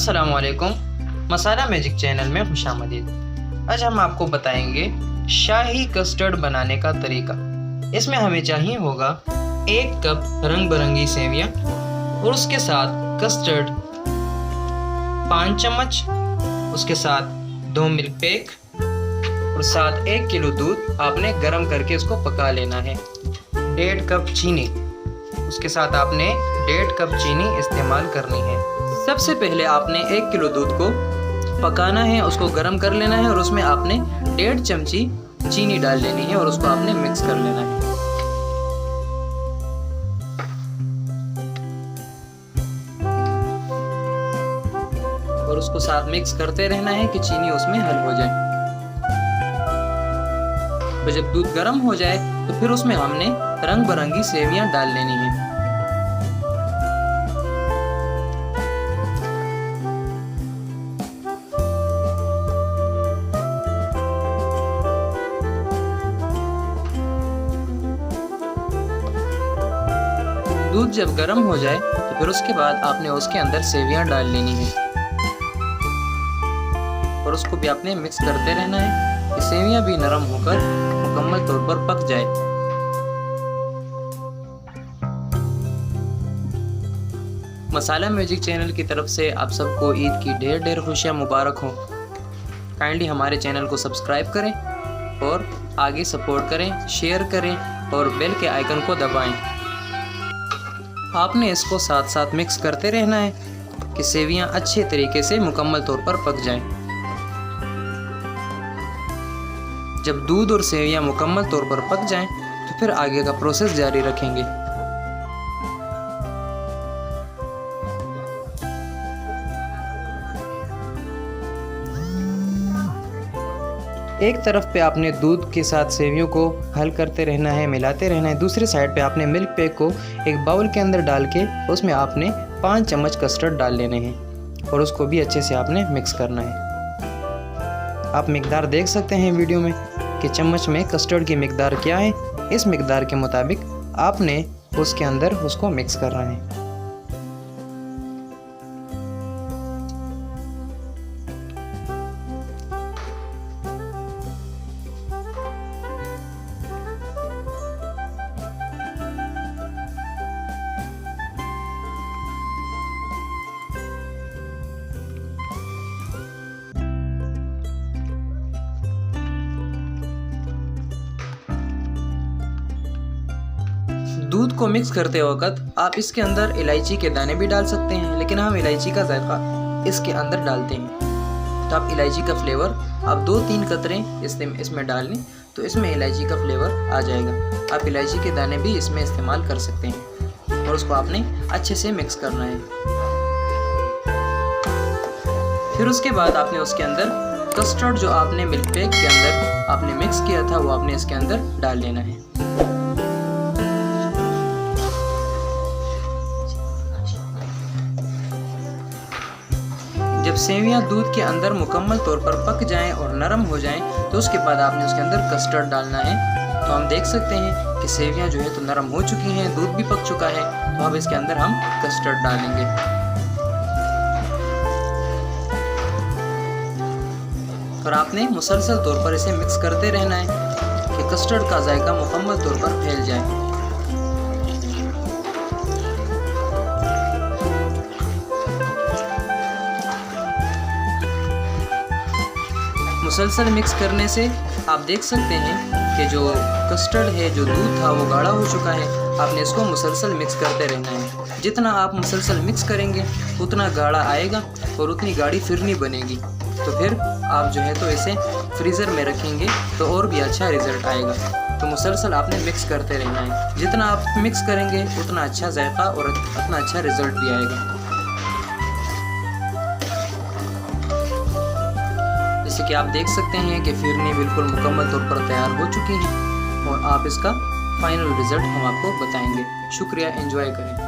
अस्सलामुअलैकुम, मसाला magic channel में खुशामदीद। आज हम आपको बताएंगे शाही कस्टर्ड बनाने का तरीका। इसमें हमें चाहिए होगा 1 कप रंग बिरंगी सेवियाँ और उसके साथ कस्टर्ड 5 चम्मच, उसके साथ 2 मिल्क पैक और साथ 1 किलो दूध आपने गर्म करके उसको पका लेना है। 1.5 कप चीनी, उसके साथ आपने 1.5 कप चीनी इस्तेमाल करनी है। सबसे पहले आपने 1 किलो दूध को पकाना है, उसको गर्म कर लेना है और उसमें आपने 1.5 चमची चीनी डाल लेनी है और उसको आपने मिक्स कर लेना है। और उसको साथ मिक्स करते रहना है कि चीनी उसमें हल हो जाए। तो जब दूध गर्म हो जाए तो फिर उसमें हमने रंग बिरंगी सेवियां डाल लेनी है। दूध जब गर्म हो जाए तो फिर उसके बाद आपने उसके अंदर सेवियां डाल लेनी है और उसको भी आपने मिक्स करते रहना है कि सेवियां भी नरम होकर मुकम्मल तौर पर पक जाए। मसाला मैजिक चैनल की तरफ से आप सबको ईद की ढेर ढेर खुशियां मुबारक हो। काइंडली हमारे चैनल को सब्सक्राइब करें और आगे सपोर्ट करें, शेयर करें और बेल के आइकन को दबाएं। आपने इसको साथ साथ मिक्स करते रहना है कि सेवियां अच्छे तरीके से मुकम्मल तौर पर पक जाएं। जब दूध और सेवियां मुकम्मल तौर पर पक जाएं तो फिर आगे का प्रोसेस जारी रखेंगे। एक तरफ पे आपने दूध के साथ सेवियों को हल करते रहना है, मिलाते रहना है। दूसरी साइड पे आपने मिल्क पैक को एक बाउल के अंदर डाल के उसमें आपने 5 चम्मच कस्टर्ड डाल लेने हैं और उसको भी अच्छे से आपने मिक्स करना है। आप मिकदार देख सकते हैं वीडियो में कि चम्मच में कस्टर्ड की मिकदार क्या है। इस मिकदार के मुताबिक आपने उसके अंदर उसको मिक्स करना है। दूध को मिक्स करते वक्त आप इसके अंदर इलायची के दाने भी डाल सकते हैं, लेकिन हम इलायची का जायका इसके अंदर डालते हैं। तो आप इलायची का फ्लेवर आप 2-3 कतरे इसमें डाल लें तो इसमें इलायची का फ्लेवर आ जाएगा। आप इलायची के दाने भी इसमें इस्तेमाल कर सकते हैं और उसको आपने अच्छे से मिक्स करना है। फिर उसके बाद आपने उसके अंदर कस्टर्ड जो आपने मिल्क पैक के अंदर आपने मिक्स किया था वो आपने इसके अंदर डाल लेना है। जब सेवियां दूध के अंदर मुकम्मल तौर पर पक जाएं और नरम हो जाएं तो उसके बाद आपने उसके अंदर कस्टर्ड डालना है। तो हम देख सकते हैं कि सेवियां जो है तो नरम हो चुकी हैं, दूध भी पक चुका है। तो अब इसके अंदर हम कस्टर्ड डालेंगे और आपने मुसलसल तौर पर इसे मिक्स करते रहना है कि कस्टर्ड का जायका मुकम्मल तौर पर फैल जाए। मुसलसल मिक्स करने से आप देख सकते हैं कि जो कस्टर्ड है, जो दूध था वो गाढ़ा हो चुका है। आपने इसको मुसलसल मिक्स करते रहना है। जितना आप मुसलसल मिक्स करेंगे उतना गाढ़ा आएगा और उतनी गाढ़ी फिरनी बनेगी। तो फिर आप जो है तो इसे फ्रीज़र में रखेंगे तो और भी अच्छा रिज़ल्ट आएगा। तो मुसलसल आपने मिक्स करते रहना है। जितना आप मिक्स करेंगे उतना अच्छा जायका और उतना अच्छा रिज़ल्ट भी आएगा। जैसे कि आप देख सकते हैं कि फिरनी बिल्कुल मुकम्मल तौर पर तैयार हो चुकी है और आप इसका फाइनल रिज़ल्ट हम आपको बताएंगे। शुक्रिया, एंजॉय करें।